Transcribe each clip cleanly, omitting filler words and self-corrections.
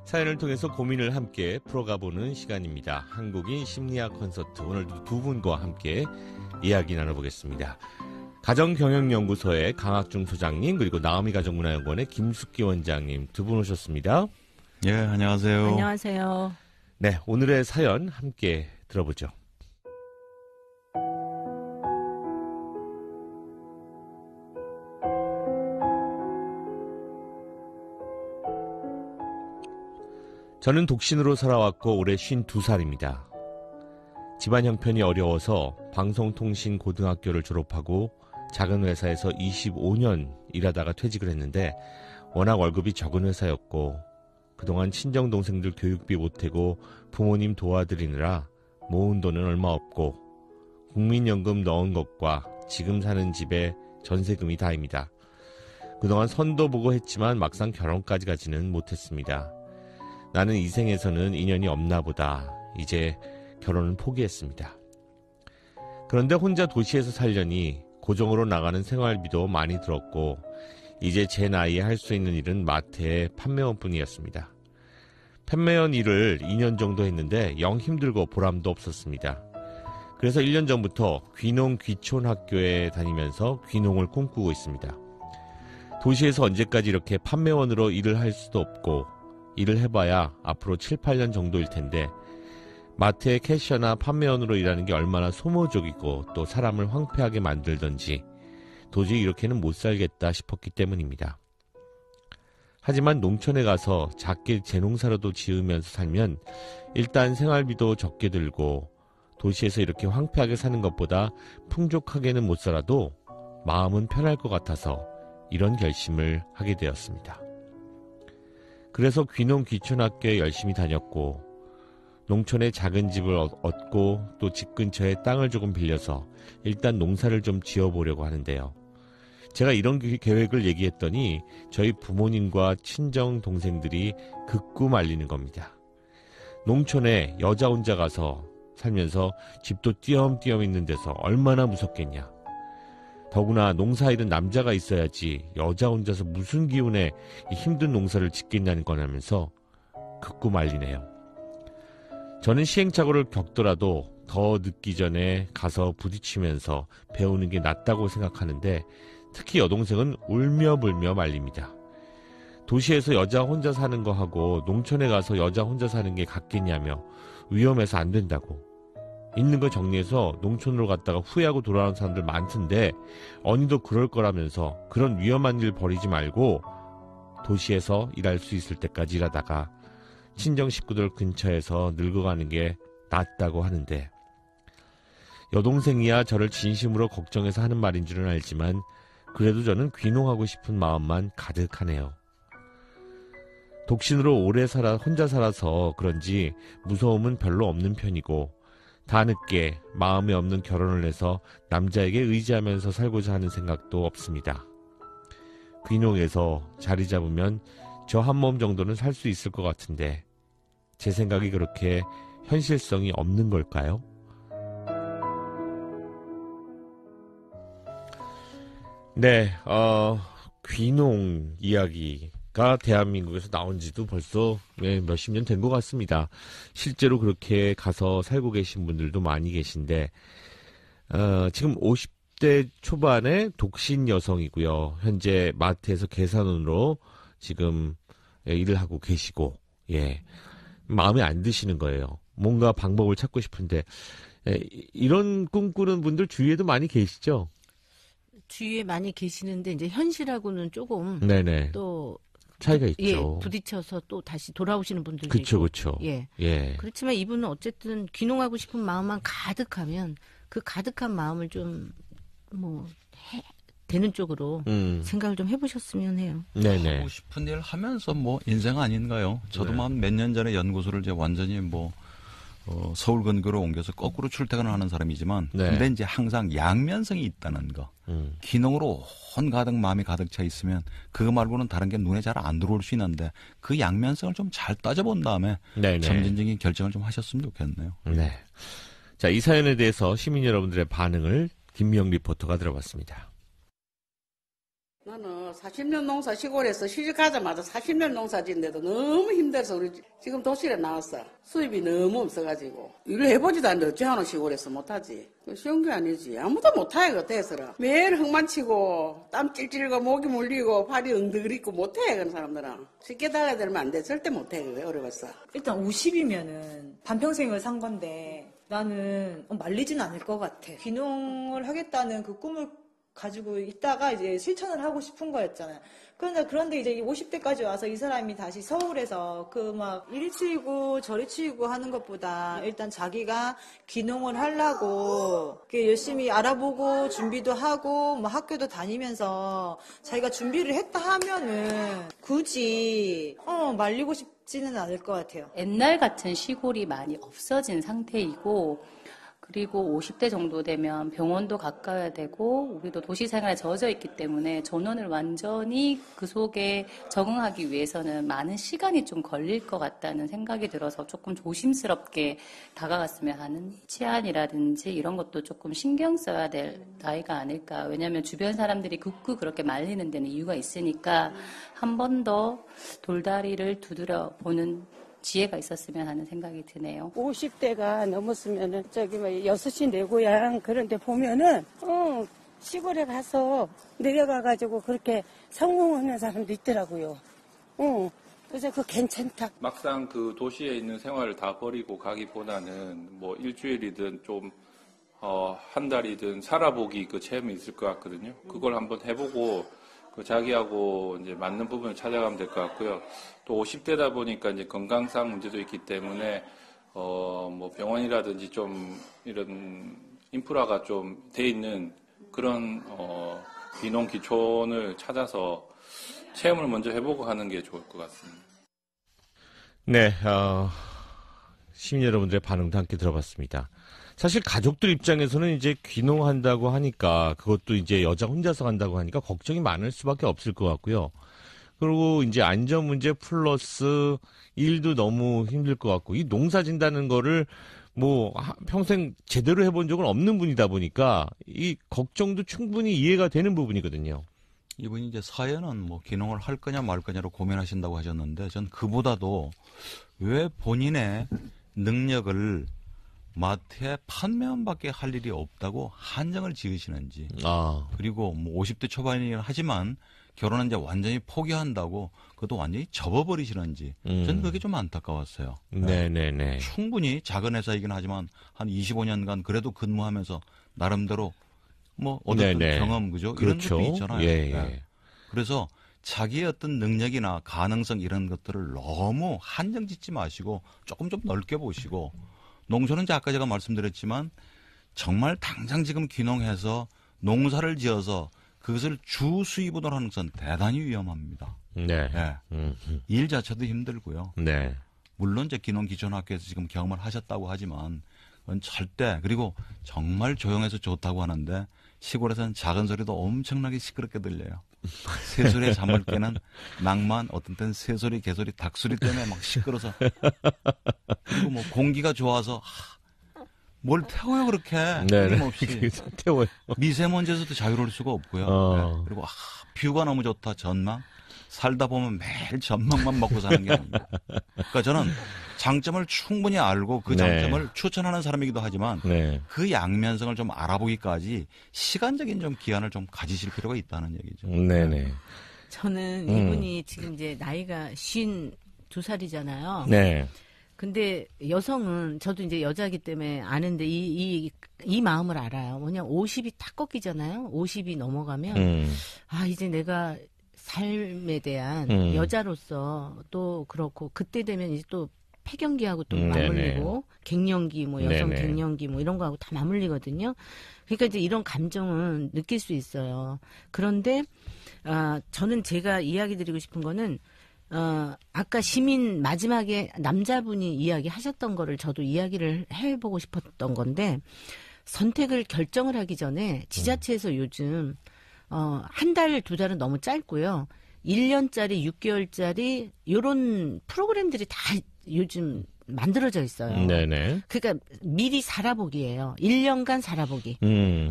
사연을 통해서 고민을 함께 풀어가보는 시간입니다. 한국인 심리학 콘서트, 오늘도 두 분과 함께 이야기 나눠보겠습니다. 가정경영연구소의 강학중 소장님, 그리고 나오미 가정문화연구원의 김숙기 원장님 두 분 오셨습니다. 예, 안녕하세요. 안녕하세요. 네, 오늘의 사연 함께 들어보죠. 저는 독신으로 살아왔고 올해 52살입니다. 집안 형편이 어려워서 방송통신고등학교를 졸업하고 작은 회사에서 25년 일하다가 퇴직을 했는데 워낙 월급이 적은 회사였고 그동안 친정동생들 교육비 보태고 부모님 도와드리느라 모은 돈은 얼마 없고 국민연금 넣은 것과 지금 사는 집의 전세금이 다입니다. 그동안 선도 보고 했지만 막상 결혼까지 가지는 못했습니다. 나는 이 생에서는 인연이 없나 보다. 이제 결혼은 포기했습니다. 그런데 혼자 도시에서 살려니 고정으로 나가는 생활비도 많이 들었고 이제 제 나이에 할 수 있는 일은 마트의 판매원뿐이었습니다. 판매원 일을 2년 정도 했는데 영 힘들고 보람도 없었습니다. 그래서 1년 전부터 귀농 귀촌 학교에 다니면서 귀농을 꿈꾸고 있습니다. 도시에서 언제까지 이렇게 판매원으로 일을 할 수도 없고 일을 해봐야 앞으로 7, 8년 정도일 텐데 마트의 캐셔나 판매원으로 일하는 게 얼마나 소모적이고 또 사람을 황폐하게 만들던지 도저히 이렇게는 못 살겠다 싶었기 때문입니다. 하지만 농촌에 가서 작게 재농사라도 지으면서 살면 일단 생활비도 적게 들고 도시에서 이렇게 황폐하게 사는 것보다 풍족하게는 못 살아도 마음은 편할 것 같아서 이런 결심을 하게 되었습니다. 그래서 귀농 귀촌학교에 열심히 다녔고 농촌에 작은 집을 얻고 또 집 근처에 땅을 조금 빌려서 일단 농사를 좀 지어보려고 하는데요. 제가 이런 계획을 얘기했더니 저희 부모님과 친정 동생들이 극구 말리는 겁니다. 농촌에 여자 혼자 가서 살면서 집도 띄엄띄엄 있는 데서 얼마나 무섭겠냐. 더구나 농사일은 남자가 있어야지 여자 혼자서 무슨 기운에 이 힘든 농사를 짓겠냐는 거라면서 극구 말리네요. 저는 시행착오를 겪더라도 더 늦기 전에 가서 부딪히면서 배우는 게 낫다고 생각하는데 특히 여동생은 울며불며 말립니다. 도시에서 여자 혼자 사는 거 하고 농촌에 가서 여자 혼자 사는 게 같겠냐며 위험해서 안 된다고. 있는 거 정리해서 농촌으로 갔다가 후회하고 돌아오는 사람들 많던데 언니도 그럴 거라면서 그런 위험한 일 벌이지 말고 도시에서 일할 수 있을 때까지 일하다가 친정 식구들 근처에서 늙어가는 게 낫다고 하는데 여동생이야 저를 진심으로 걱정해서 하는 말인 줄은 알지만 그래도 저는 귀농하고 싶은 마음만 가득하네요. 독신으로 오래 혼자 살아서 그런지 무서움은 별로 없는 편이고 다 늦게 마음에 없는 결혼을 해서 남자에게 의지하면서 살고자 하는 생각도 없습니다. 귀농해서 자리 잡으면 저 한 몸 정도는 살 수 있을 것 같은데 제 생각이 그렇게 현실성이 없는 걸까요? 네, 귀농 이야기가 대한민국에서 나온 지도 벌써 몇십 년 된 것 같습니다. 실제로 그렇게 가서 살고 계신 분들도 많이 계신데, 지금 50대 초반의 독신 여성이고요. 현재 마트에서 계산원으로 지금 일을 하고 계시고, 마음에 안 드시는 거예요. 뭔가 방법을 찾고 싶은데, 이런 꿈꾸는 분들 주위에도 많이 계시죠? 주위에 많이 계시는데 이제 현실하고는 조금 네네. 또 차이가 있죠. 부딪혀서 또 다시 돌아오시는 분들도 그쵸, 있고. 그쵸. 예. 그렇지만 이분은 어쨌든 귀농하고 싶은 마음만 가득하면 그 가득한 마음을 좀 되는 쪽으로 생각을 좀 해보셨으면 해요. 네네. 하고 싶은 일 하면서 인생 아닌가요? 저도 몇 년 전에 연구소를 이제 완전히 서울 근교로 옮겨서 거꾸로 출퇴근을 하는 사람이지만 근데 이제 항상 양면성이 있다는 거. 귀농으로 온 가득 마음이 가득 차 있으면 그거 말고는 다른 게 눈에 잘 안 들어올 수 있는데 그 양면성을 좀 잘 따져본 다음에 점진적인 결정을 좀 하셨으면 좋겠네요. 네. 자, 이 사연에 대해서 시민 여러분들의 반응을 김미영 리포터가 들어봤습니다. 나는 40년 농사 시골에서 시집가자마자 40년 농사 짓는데도 너무 힘들어서 우리 지금 도시에 나왔어. 수입이 너무 없어가지고. 일을 해보지도 않는데 어찌하노 시골에서 못하지. 쉬운 게 아니지. 아무도 못해, 그때서라. 매일 흙만 치고 땀 찔찔고 목이 물리고 팔이 엉덩이고 못해, 그런 사람들은. 쉽게 달라들면 안 돼. 절대 못해, 그래. 어려웠어. 일단 50이면은 반평생을 산 건데 나는 말리진 않을 것 같아. 귀농을 하겠다는 그 꿈을 가지고 있다가 이제 실천을 하고 싶은 거였잖아요. 그런데 이제 50대까지 와서 이 사람이 다시 서울에서 그 막 이리 치이고 저리 치이고 하는 것보다 일단 자기가 귀농을 하려고 열심히 알아보고 준비도 하고 뭐 학교도 다니면서 자기가 준비를 했다 하면은 굳이 말리고 싶지는 않을 것 같아요. 옛날 같은 시골이 많이 없어진 상태이고 그리고 50대 정도 되면 병원도 가까워야 되고 우리도 도시 생활에 젖어 있기 때문에 전원을 완전히 그 속에 적응하기 위해서는 많은 시간이 좀 걸릴 것 같다는 생각이 들어서 조금 조심스럽게 다가갔으면 하는 치안이라든지 이런 것도 조금 신경 써야 될 나이가 아닐까. 왜냐하면 주변 사람들이 극구 그렇게 말리는 데는 이유가 있으니까 한 번 더 돌다리를 두드려 보는 지혜가 있었으면 하는 생각이 드네요. 50대가 넘었으면은 6시 내 고향 그런 데 보면은 시골에 가서 내려가가지고 그렇게 성공하는 사람도 있더라고요. 그래서 그거 괜찮다. 막상 그 도시에 있는 생활을 다 버리고 가기보다는 뭐 일주일이든 좀 한 달이든 살아보기 그 체험이 있을 것 같거든요. 그걸 한번 해보고 그 자기하고 이제 맞는 부분을 찾아가면 될 것 같고요. 또 50대다 보니까 이제 건강상 문제도 있기 때문에 뭐 병원이라든지 좀 이런 인프라가 좀 돼 있는 그런 귀농 귀촌을 찾아서 체험을 먼저 해보고 하는 게 좋을 것 같습니다. 네, 시민 여러분들의 반응도 함께 들어봤습니다. 사실 가족들 입장에서는 이제 귀농한다고 하니까 그것도 이제 여자 혼자서 간다고 하니까 걱정이 많을 수밖에 없을 것 같고요. 그리고 이제 안전 문제 플러스 일도 너무 힘들 것 같고 이 농사 짓는다는 거를 뭐 평생 제대로 해본 적은 없는 분이다 보니까 이 걱정도 충분히 이해가 되는 부분이거든요. 이분이 이제 사연은 뭐 귀농을 할 거냐 말 거냐로 고민하신다고 하셨는데 전 그보다도 왜 본인의 능력을 마트에 판매원밖에 할 일이 없다고 한정을 지으시는지. 그리고 뭐 50대 초반이긴 하지만 결혼은 이제 완전히 포기한다고 그것도 완전히 접어버리시는지. 저는 그게 좀 안타까웠어요. 네네네. 충분히 작은 회사이긴 하지만 한 25년간 그래도 근무하면서 나름대로 뭐 얻었던 경험, 그죠? 그렇죠. 이런 것도 있잖아요. 예. 네. 그래서 자기의 어떤 능력이나 가능성 이런 것들을 너무 한정 짓지 마시고 조금 좀 넓게 보시고 농촌은 이제 아까 제가 말씀드렸지만 정말 당장 지금 귀농해서 농사를 지어서 그것을 주 수입으로 하는 것은 대단히 위험합니다. 네. 네. 일 자체도 힘들고요. 네. 물론 이제 귀농 기촌학교에서 지금 경험을 하셨다고 하지만 그건 절대 그리고 정말 조용해서 좋다고 하는데 시골에서는 작은 소리도 엄청나게 시끄럽게 들려요. 새소리에 잠을 깨는 낭만, 어떤 때는 새소리, 개소리, 닭소리 때문에 막 시끄러워서. 그리고 뭐 공기가 좋아서 뭘 태워요 그렇게. 끊임없이. 태워요. 미세먼지에서도 자유로울 수가 없고요. 네. 그리고 뷰가 너무 좋다, 전망. 살다 보면 매일 전망만 먹고 사는 게 아닙니다. 그러니까 저는 장점을 충분히 알고 그 장점을 추천하는 사람이기도 하지만 그 양면성을 좀 알아보기까지 시간적인 좀 기한을 좀 가지실 필요가 있다는 얘기죠. 네네. 저는 이분이 지금 이제 나이가 52살이잖아요. 네. 근데 여성은 저도 이제 여자이기 때문에 아는데 이 마음을 알아요. 뭐냐 50이 딱 꺾이잖아요. 50이 넘어가면 이제 내가 삶에 대한 여자로서 또 그렇고 그때 되면 이제 또 폐경기하고 또 맞물리고 갱년기 뭐 여성 갱년기 뭐 이런 거하고 다 맞물리거든요. 그러니까 이제 이런 감정은 느낄 수 있어요. 그런데 저는 제가 이야기 드리고 싶은 거는 아까 시민 마지막에 남자분이 이야기하셨던 거를 저도 이야기를 해보고 싶었던 건데 선택을 결정을 하기 전에 지자체에서 요즘 한 달, 두 달은 너무 짧고요. 1년짜리, 6개월짜리 요런 프로그램들이 다 요즘 만들어져 있어요. 네네. 그러니까 미리 살아보기예요. 1년간 살아보기.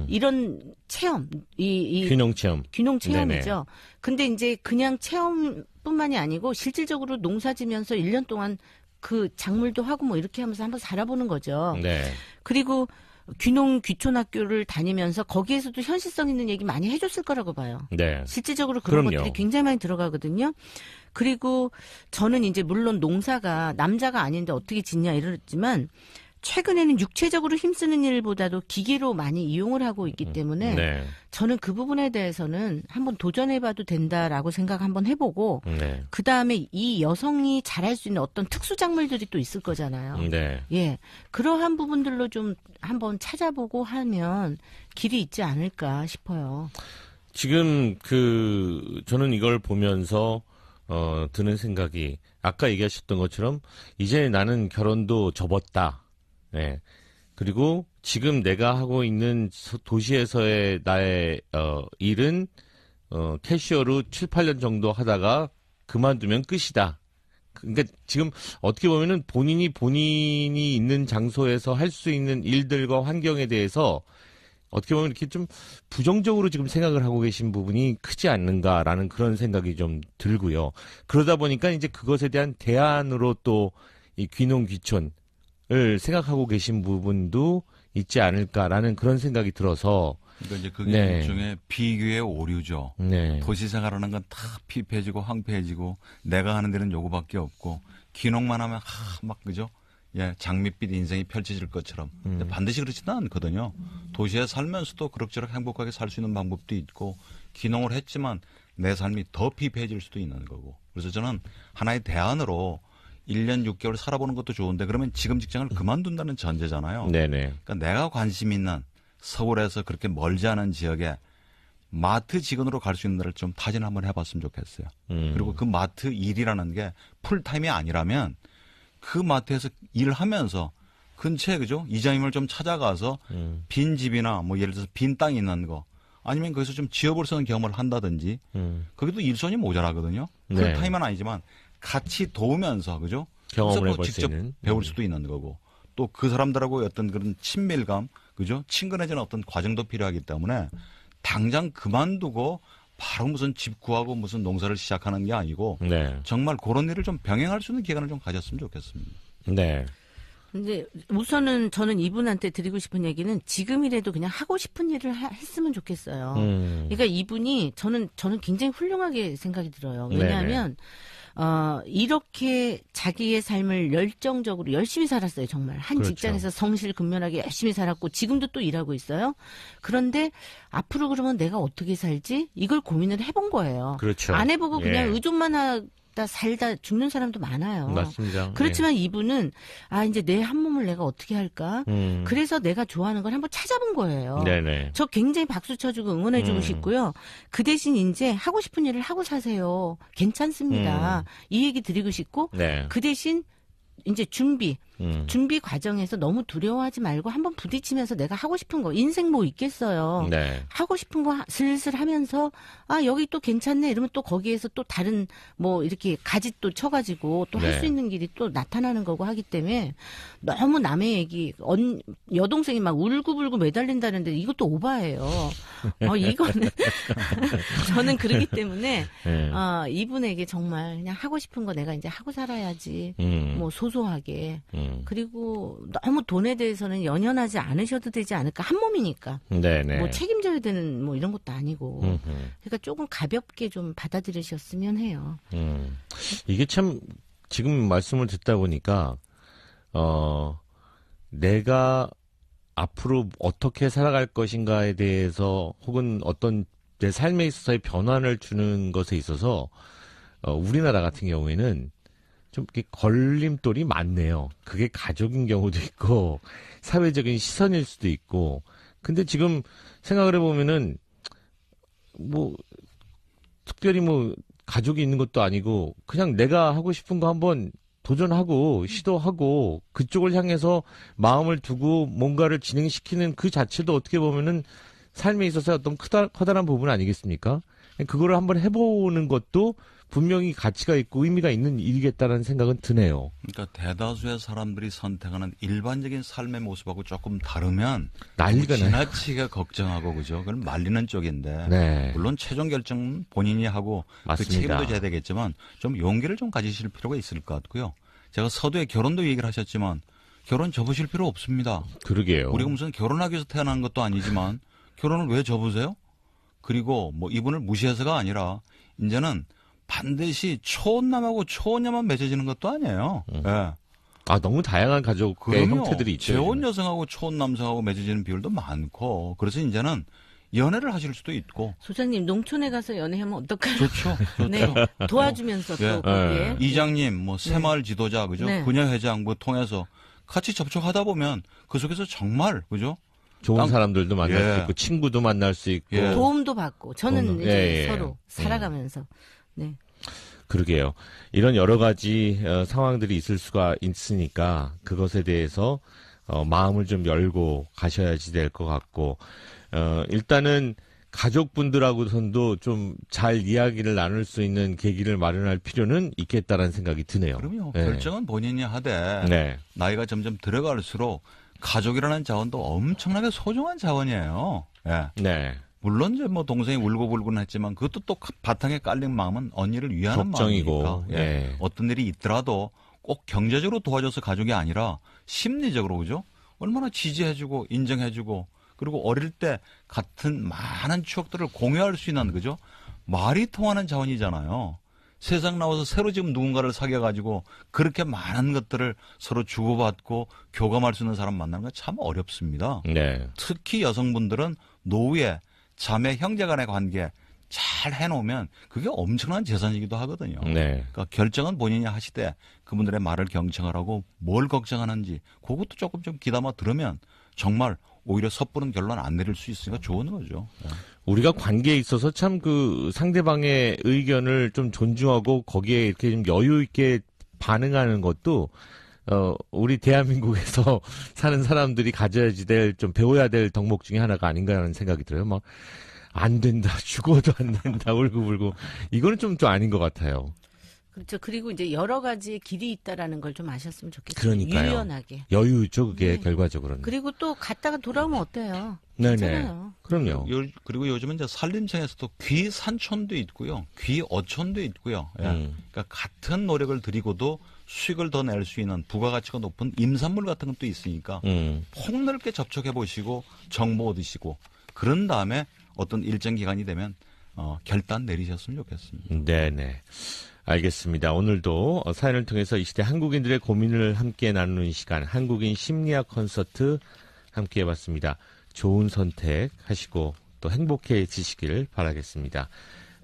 이런 체험, 귀농 체험. 귀농 체험이죠. 네네. 근데 이제 그냥 체험뿐만이 아니고 실질적으로 농사지면서 1년 동안 그 작물도 하고 뭐 이렇게 하면서 한번 살아보는 거죠. 네. 그리고 귀농 귀촌학교를 다니면서 거기에서도 현실성 있는 얘기 많이 해줬을 거라고 봐요. 네. 실질적으로 그런 그럼요. 것들이 굉장히 많이 들어가거든요. 그리고 저는 이제 물론 농사가 남자가 아닌데 어떻게 짓냐 이러지만 최근에는 육체적으로 힘쓰는 일보다도 기계로 많이 이용을 하고 있기 때문에 네. 저는 그 부분에 대해서는 한번 도전해봐도 된다라고 생각 한번 해보고 네. 그다음에 이 여성이 잘할 수 있는 어떤 특수 작물들이 또 있을 거잖아요. 네. 예, 그러한 부분들로 좀 한번 찾아보고 하면 길이 있지 않을까 싶어요. 지금 저는 이걸 보면서 드는 생각이 아까 얘기하셨던 것처럼 이제 나는 결혼도 접었다. 네. 그리고 지금 내가 하고 있는 도시에서의 나의 일은 캐시어로 7, 8년 정도 하다가 그만두면 끝이다. 그러니까 지금 어떻게 보면은 본인이 있는 장소에서 할 수 있는 일들과 환경에 대해서 어떻게 보면 이렇게 좀 부정적으로 지금 생각을 하고 계신 부분이 크지 않는가라는 그런 생각이 좀 들고요. 그러다 보니까 이제 그것에 대한 대안으로 또 이 귀농 귀촌을 생각하고 계신 부분도 있지 않을까라는 그런 생각이 들어서 그러니까 이제 그게 네. 일종의 비교의 오류죠. 네. 도시 생활하는 건 다 피폐해지고 황폐해지고 내가 하는 데는 요거밖에 없고 귀농만 하면 막 그죠? 예, 장밋빛 인생이 펼쳐질 것처럼. 근데 반드시 그렇지는 않거든요. 도시에 살면서도 그럭저럭 행복하게 살 수 있는 방법도 있고 귀농을 했지만 내 삶이 더 피폐해질 수도 있는 거고. 그래서 저는 하나의 대안으로 1년 6개월 살아보는 것도 좋은데 그러면 지금 직장을 그만둔다는 전제잖아요. 네네. 그러니까 내가 관심 있는 서울에서 그렇게 멀지 않은 지역에 마트 직원으로 갈 수 있는 데를 좀 타진을 한번 해봤으면 좋겠어요. 그리고 그 마트 일이라는 게 풀타임이 아니라면 그 마트에서 일을 하면서 근처에 그죠? 이장님을 좀 찾아가서 빈 집이나 뭐 예를 들어서 빈 땅이 있는 거 아니면 거기서 좀 지업을 쓰는 경험을 한다든지 거기도 일손이 모자라거든요. 네. 풀타임은 아니지만 같이 도우면서 그죠? 경험을 해볼 직접 수 있는. 배울 수도 있는 거고 또 그 사람들하고 어떤 그런 친밀감 그죠? 친근해지는 어떤 과정도 필요하기 때문에 당장 그만두고 바로 무슨 집 구하고 무슨 농사를 시작하는 게 아니고 네. 정말 그런 일을 좀 병행할 수 있는 기간을 좀 가졌으면 좋겠습니다. 네. 근데 우선은 저는 이분한테 드리고 싶은 얘기는 지금이라도 그냥 하고 싶은 일을 했으면 좋겠어요. 그러니까 이분이 저는 굉장히 훌륭하게 생각이 들어요. 왜냐하면 이렇게 자기의 삶을 열정적으로 열심히 살았어요. 정말 한 그렇죠. 직장에서 성실근면하게 열심히 살았고 지금도 또 일하고 있어요. 그런데 앞으로 그러면 내가 어떻게 살지? 이걸 고민을 해본 거예요. 그렇죠. 안 해보고 그냥 예. 의존만 하다 살다 죽는 사람도 많아요. 맞습니다. 그렇지만 이분은 이제 내 한 몸을 내가 어떻게 할까? 그래서 내가 좋아하는 걸 한번 찾아본 거예요. 네네. 저 굉장히 박수 쳐주고 응원해주고 싶고요. 그 대신 이제 하고 싶은 일을 하고 사세요. 괜찮습니다. 이 얘기 드리고 싶고 네. 그 대신 이제 준비 과정에서 너무 두려워하지 말고 한번 부딪히면서 내가 하고 싶은 거 인생 뭐 있겠어요. 네. 하고 싶은 거 슬슬 하면서 여기 또 괜찮네 이러면 또 거기에서 또 다른 뭐 이렇게 가지 또 쳐가지고 또 할 네. 수 있는 길이 또 나타나는 거고 하기 때문에 너무 남의 얘기 여동생이 막 울고불고 매달린다는데 이것도 오바예요. 이거는 저는 그러기 때문에 네. 이분에게 정말 그냥 하고 싶은 거 내가 이제 하고 살아야지 뭐 소소하게 그리고 너무 돈에 대해서는 연연하지 않으셔도 되지 않을까 한 몸이니까 네네. 뭐 책임져야 되는 뭐 이런 것도 아니고 그러니까 조금 가볍게 좀 받아들이셨으면 해요. 이게 참 지금 말씀을 듣다 보니까 내가 앞으로 어떻게 살아갈 것인가에 대해서 혹은 어떤 내 삶에 있어서의 변화를 주는 것에 있어서 우리나라 같은 경우에는 좀 이렇게 걸림돌이 많네요. 그게 가족인 경우도 있고 사회적인 시선일 수도 있고. 근데 지금 생각을 해보면은 뭐 특별히 뭐 가족이 있는 것도 아니고 그냥 내가 하고 싶은 거 한번 도전하고 시도하고 그쪽을 향해서 마음을 두고 뭔가를 진행시키는 그 자체도 어떻게 보면은 삶에 있어서 어떤 커다란 부분 아니겠습니까? 그거를 한번 해보는 것도 분명히 가치가 있고 의미가 있는 일이겠다는 생각은 드네요. 그러니까 대다수의 사람들이 선택하는 일반적인 삶의 모습하고 조금 다르면 난리가 나요. 지나치게 걱정하고 그죠? 그건 말리는 쪽인데 네. 물론 최종 결정은 본인이 하고 맞습니다. 그 책임도 져야 되겠지만 좀 용기를 좀 가지실 필요가 있을 것 같고요. 제가 서두에 결혼도 얘기를 하셨지만 결혼 접으실 필요 없습니다. 그러게요. 우리가 무슨 결혼하기 위해서 태어난 것도 아니지만 결혼을 왜 접으세요? 그리고 뭐 이분을 무시해서가 아니라 이제는 반드시 초혼남하고 초혼녀만 맺어지는 것도 아니에요. 예. 아, 너무 다양한 가족의 형태들이 있죠. 재혼 여성하고 초혼 남성하고 맺어지는 비율도 많고 그래서 이제는 연애를 하실 수도 있고. 소장님 농촌에 가서 연애하면 어떨까요? 좋죠. 좋죠. 네. 도와주면서 또 거기에. 이장님, 뭐 새마을 지도자, 그죠? 네. 분야회장 뭐 통해서 같이 접촉하다 보면 그 속에서 정말 그죠? 좋은 사람들도 만날 수 있고 친구도 만날 수 있고 도움도 받고 저는 이제 서로 살아가면서 네. 그러게요. 이런 여러 가지 상황들이 있을 수가 있으니까 그것에 대해서 마음을 좀 열고 가셔야지 될 것 같고 일단은 가족분들하고선도 좀 잘 이야기를 나눌 수 있는 계기를 마련할 필요는 있겠다라는 생각이 드네요. 그럼요. 네. 결정은 본인이 하되 네. 나이가 점점 들어갈수록 가족이라는 자원도 엄청나게 소중한 자원이에요. 예. 네. 물론 이제 뭐 동생이 울고불고는 했지만 그것도 또 바탕에 깔린 마음은 언니를 위하는 걱정이고, 마음이니까. 예. 어떤 일이 있더라도 꼭 경제적으로 도와줘서 가족이 아니라 심리적으로 그죠? 얼마나 지지해주고 인정해주고 그리고 어릴 때 같은 많은 추억들을 공유할 수 있는 그죠? 말이 통하는 자원이잖아요. 세상 나와서 새로 지금 누군가를 사귀어가지고 그렇게 많은 것들을 서로 주고받고 교감할 수 있는 사람 만나는 건 참 어렵습니다. 네. 특히 여성분들은 노후에 자매 형제 간의 관계 잘 해놓으면 그게 엄청난 재산이기도 하거든요. 네. 그러니까 결정은 본인이 하시되 그분들의 말을 경청하라고 뭘 걱정하는지 그것도 조금 좀 귀담아 들으면 정말 오히려 섣부른 결론 안 내릴 수 있으니까 좋은 거죠. 우리가 관계에 있어서 참 그 상대방의 의견을 좀 존중하고 거기에 이렇게 좀 여유 있게 반응하는 것도 우리 대한민국에서 사는 사람들이 가져야지 될 좀 배워야 될 덕목 중에 하나가 아닌가 하는 생각이 들어요. 막 안 된다, 죽어도 안 된다, 울고불고 이거는 좀 아닌 것 같아요. 그렇죠. 그리고 이제 여러 가지의 길이 있다라는 걸 좀 아셨으면 좋겠어요. 그러니까요. 유연하게. 여유죠, 그게 결과적으로는. 그리고 또 갔다가 돌아오면 어때요? 네네. 괜찮아요. 그럼요. 그리고 요즘은 이제 산림청에서도 귀 산촌도 있고요, 귀 어촌도 있고요. 예. 그러니까 같은 노력을 들이고도 수익을 더 낼 수 있는 부가가치가 높은 임산물 같은 것도 있으니까 폭넓게 접촉해 보시고 정보 얻으시고 그런 다음에 어떤 일정 기간이 되면 결단 내리셨으면 좋겠습니다. 네네. 알겠습니다. 오늘도 사연을 통해서 이 시대 한국인들의 고민을 함께 나누는 시간 한국인 심리학 콘서트 함께 해봤습니다. 좋은 선택 하시고 또 행복해지시길 바라겠습니다.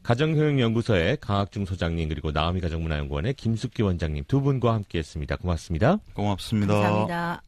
가정효용연구소의 강학중 소장님 그리고 나오미 가정문화연구원의 김숙기 원장님 두 분과 함께했습니다. 고맙습니다. 고맙습니다. 감사합니다.